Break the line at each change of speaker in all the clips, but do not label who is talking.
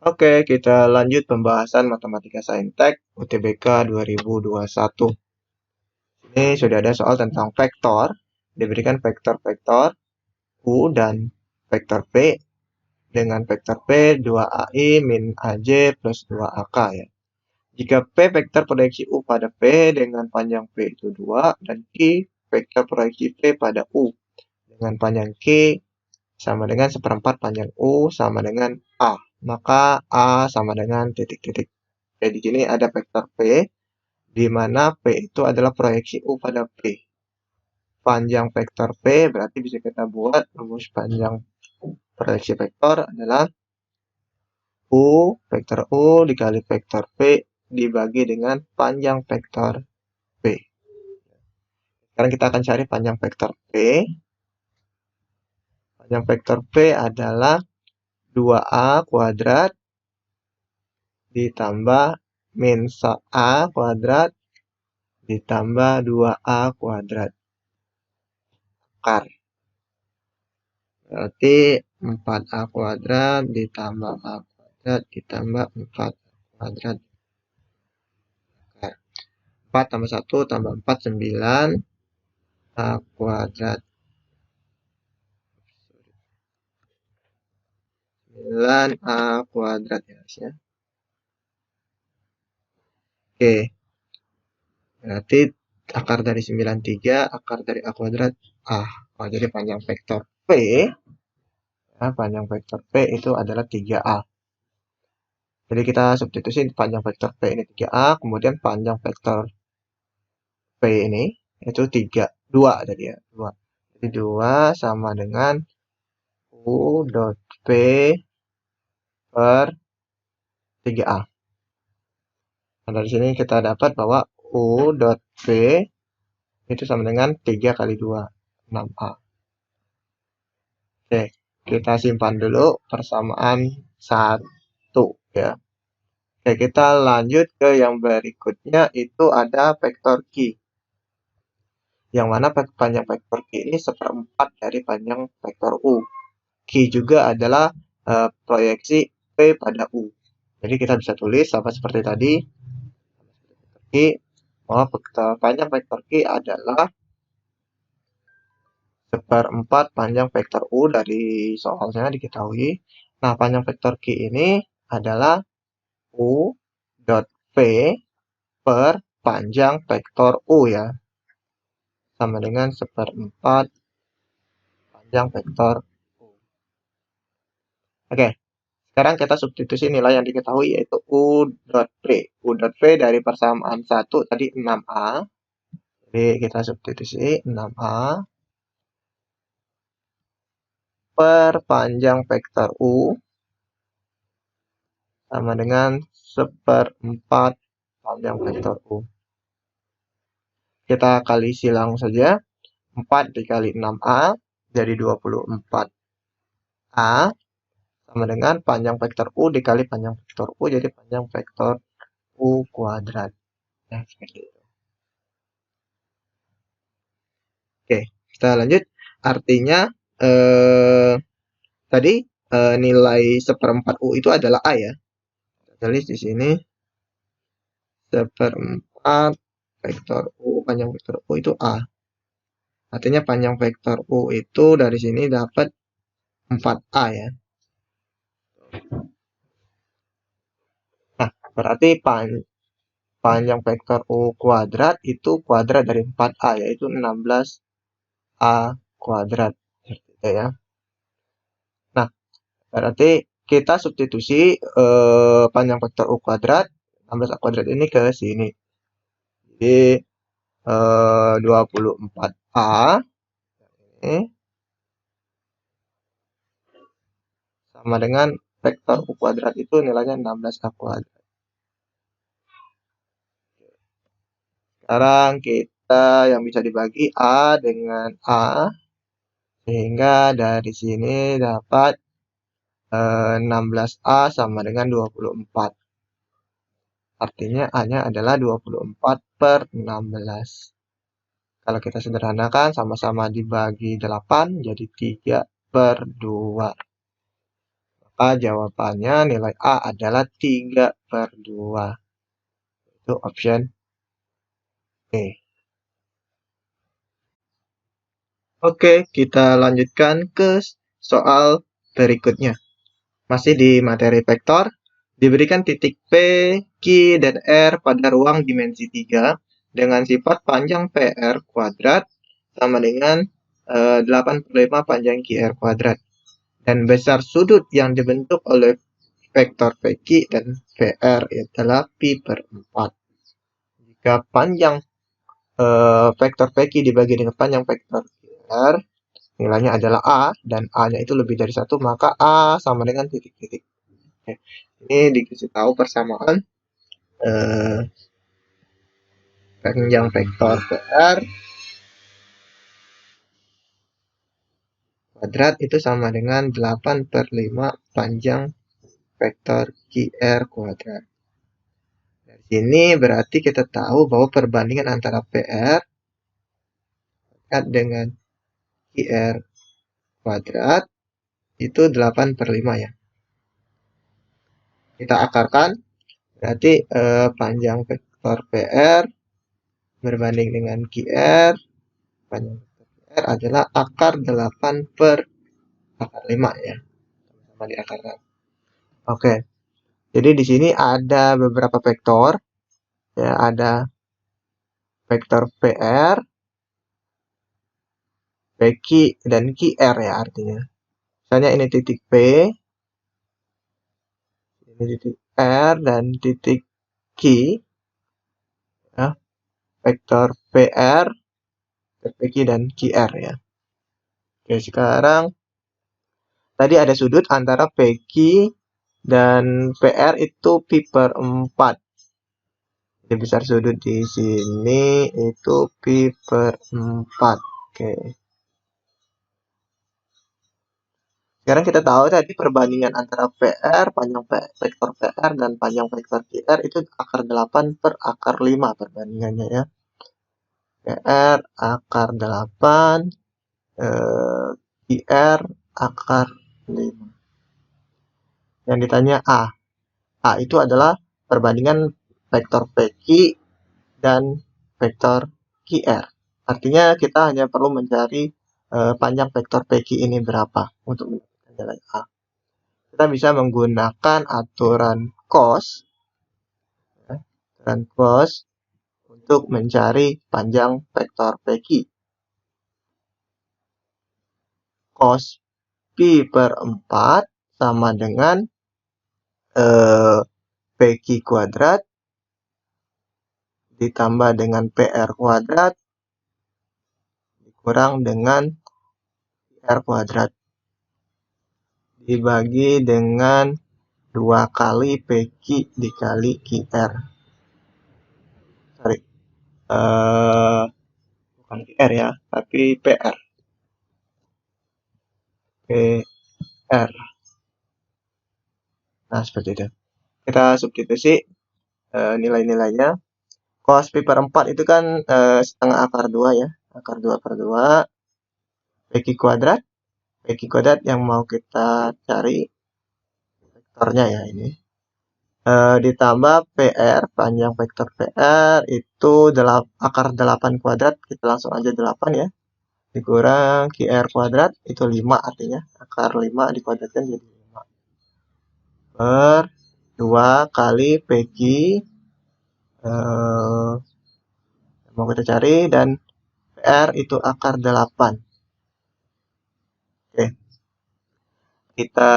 Oke, kita lanjut pembahasan Matematika Saintek UTBK 2021. Ini sudah ada soal tentang vektor. Diberikan vektor-vektor U dan vektor P dengan vektor P 2AI min AJ plus 2AK ya. Jika P vektor proyeksi U pada P dengan panjang P itu 2 dan Q vektor proyeksi P pada U dengan panjang Q sama dengan seperempat panjang U sama dengan A. Maka A sama dengan titik-titik. Jadi di sini ada vektor P, di mana P itu adalah proyeksi U pada P. Panjang vektor P berarti bisa kita buat rumus panjang proyeksi vektor adalah U, vektor U dikali vektor P dibagi dengan panjang vektor P. Sekarang kita akan cari panjang vektor P. Panjang vektor P adalah 2A kuadrat ditambah min A kuadrat ditambah 2A kuadrat. Akar. Berarti 4A kuadrat ditambah A kuadrat ditambah 4A kuadrat. 4 tambah 1 tambah 4, 9 A kuadrat. 9A kuadrat ya guys ya. Oke. Berarti akar dari 93, akar dari A kuadrat A. Oh, jadi panjang vektor P, ya, panjang vektor P itu adalah 3A. Jadi kita substitusi panjang vektor P ini 3A, kemudian panjang vektor P ini itu 2 tadi ya, 2. Jadi 2 sama dengan U dot P per 3A. Nah, dari sini kita dapat bahwa U dot P itu sama dengan 3 kali 2, 6A. Oke, kita simpan dulu persamaan 1 ya. Oke, kita lanjut ke yang berikutnya, itu ada vektor Q. Yang mana panjang vektor Q ini seperempat dari panjang vektor U. Q juga adalah proyeksi P pada U. Jadi kita bisa tulis sama seperti tadi. Q, bahwa panjang vektor Q adalah seperempat panjang vektor U dari soalnya diketahui. Nah, panjang vektor Q ini adalah U dot P per panjang vektor U ya. Sama dengan seperempat panjang vektor U. Oke, sekarang kita substitusi nilai yang diketahui yaitu U dot P. U dot P dari persamaan 1 tadi 6A. Jadi kita substitusi 6A per panjang vektor U sama dengan seperempat panjang vektor U. Kita kali silang saja. 4 dikali 6A jadi 24A sama dengan panjang vektor U dikali panjang vektor U jadi panjang vektor U kuadrat. Nah, seperti itu. Oke, kita lanjut. Artinya tadi nilai seperempat U itu adalah A ya. Kita tulis di sini seperempat vektor U, panjang vektor U itu A. Artinya panjang vektor U itu dari sini dapat 4A ya. Nah, berarti panjang vektor U kuadrat itu kuadrat dari 4A, yaitu 16A kuadrat. Seperti ya. Nah, berarti kita substitusi panjang vektor U kuadrat, 16A kuadrat ini ke sini. Jadi 24A ini sama dengan vektor U kuadrat itu nilainya 16A kuadrat. Sekarang kita yang bisa dibagi A dengan A, sehingga dari sini dapat 16A sama dengan 24. Artinya A-nya adalah 24 per 16. Kalau kita sederhanakan, sama-sama dibagi 8, jadi 3 per 2. Maka jawabannya nilai A adalah 3/2. Itu option E. Oke, kita lanjutkan ke soal berikutnya. Masih di materi vektor, diberikan titik P, Q, dan R pada ruang dimensi 3 dengan sifat panjang PR kuadrat sama dengan 8/5 panjang QR kuadrat. Dan besar sudut yang dibentuk oleh vektor PQ dan PR adalah Pi/4. Jika panjang vektor PQ dibagi dengan panjang vektor QR, nilainya adalah A, dan A-nya itu lebih dari 1, maka A sama dengan titik-titik. Ini dikasih tahu persamaan panjang vektor PR kuadrat itu sama dengan 8/5 panjang vektor QR kuadrat. Dari sini berarti kita tahu bahwa perbandingan antara PR dengan QR kuadrat itu 8/5 ya. Kita akarkan, berarti panjang vektor PR berbanding dengan QR, panjang vektor PR adalah akar 8/5 ya. Sama diakarkan. Oke. Jadi di sini ada beberapa vektor. Ya, ada vektor PR, PQ, dan QR ya artinya. Misalnya ini titik P, ini titik R, dan titik Q. Ya, vektor PR, PQ, dan QR ya. Oke, sekarang tadi ada sudut antara PQ dan PR itu Pi/4. Jadi besar sudut di sini itu Pi/4. Oke. Sekarang kita tahu tadi perbandingan antara PR, panjang vektor PR, dan panjang vektor QR itu akar 8 per akar 5 perbandingannya ya. PR akar 8, QR akar 5. Yang ditanya A. A itu adalah perbandingan vektor PQ dan vektor QR. Artinya kita hanya perlu mencari panjang vektor PQ ini berapa untuk mendapatkan nilai A. Kita bisa menggunakan aturan cos, untuk mencari panjang vektor PQ. Cos Pi/4 sama dengan PQ kuadrat ditambah dengan PR kuadrat dikurang dengan QR kuadrat dibagi dengan 2 kali PQ dikali QR. Sorry. Bukan QR ya, tapi PR. PR. Nah, seperti itu. Kita substitusi nilai-nilainya. Cos Pi/4 itu kan setengah akar 2 ya. Akar 2/2. PQ kuadrat. PQ kuadrat yang mau kita cari vektornya ya ini. Ditambah PR, panjang vektor PR itu akar 8 kuadrat. Kita langsung aja 8 ya. Dikurang QR kuadrat itu 5 artinya. Akar 5 dikuadratkan jadi 5. Per 2 kali PQ mau kita cari, dan PR itu akar 8. Oke. Kita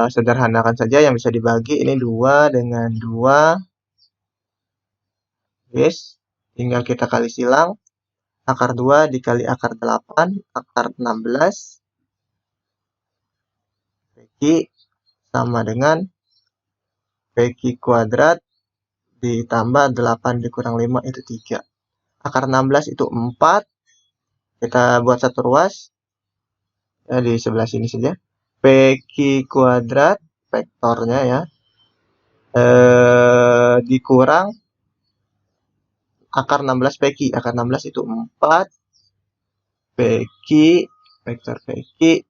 sederhanakan saja yang bisa dibagi. Ini 2 dengan 2. Yes. Tinggal kita kali silang. Akar 2 dikali akar 8. Akar 16. PQ sama dengan PQ kuadrat ditambah 8 dikurang 5 itu 3. Akar 16 itu 4. Kita buat satu ruas. Ya, di sebelah sini saja. PQ kuadrat vektornya ya. Dikurang akar 16 PQ. Akar 16 itu 4. PQ, vektor PQ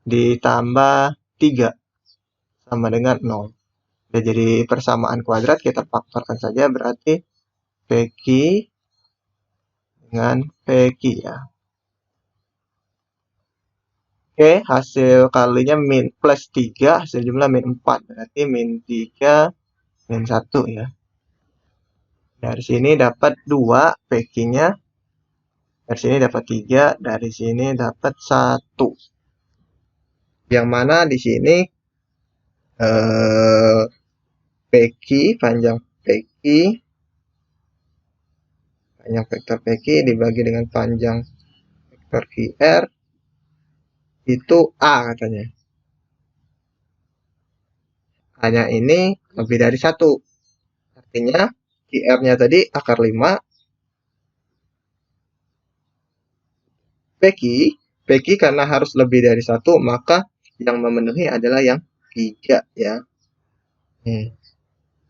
ditambah 3. sama dengan 0. Udah jadi persamaan kuadrat, kita faktorkan saja, berarti PQ dengan PQ ya. Oke, hasil kalinya min plus 3, hasil jumlah min 4. Berarti min 3, min 1 ya. Dari sini dapat 2 PQ-nya. Dari sini dapat 3, dari sini dapat 1. Yang mana di sini PQ, panjang vektor PQ dibagi dengan panjang vektor QR itu A katanya. A-nya ini lebih dari 1. Artinya QR-nya tadi akar 5. PQ karena harus lebih dari 1, maka yang memenuhi adalah yang 3 ya.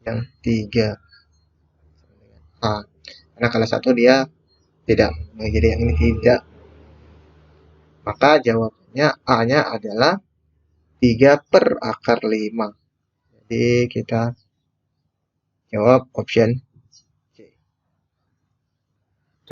Yang 3. A. Karena kalau 1 dia tidak. Nah, jadi yang ini tidak. Maka jawabannya A-nya adalah 3 per akar 5. Jadi kita jawab option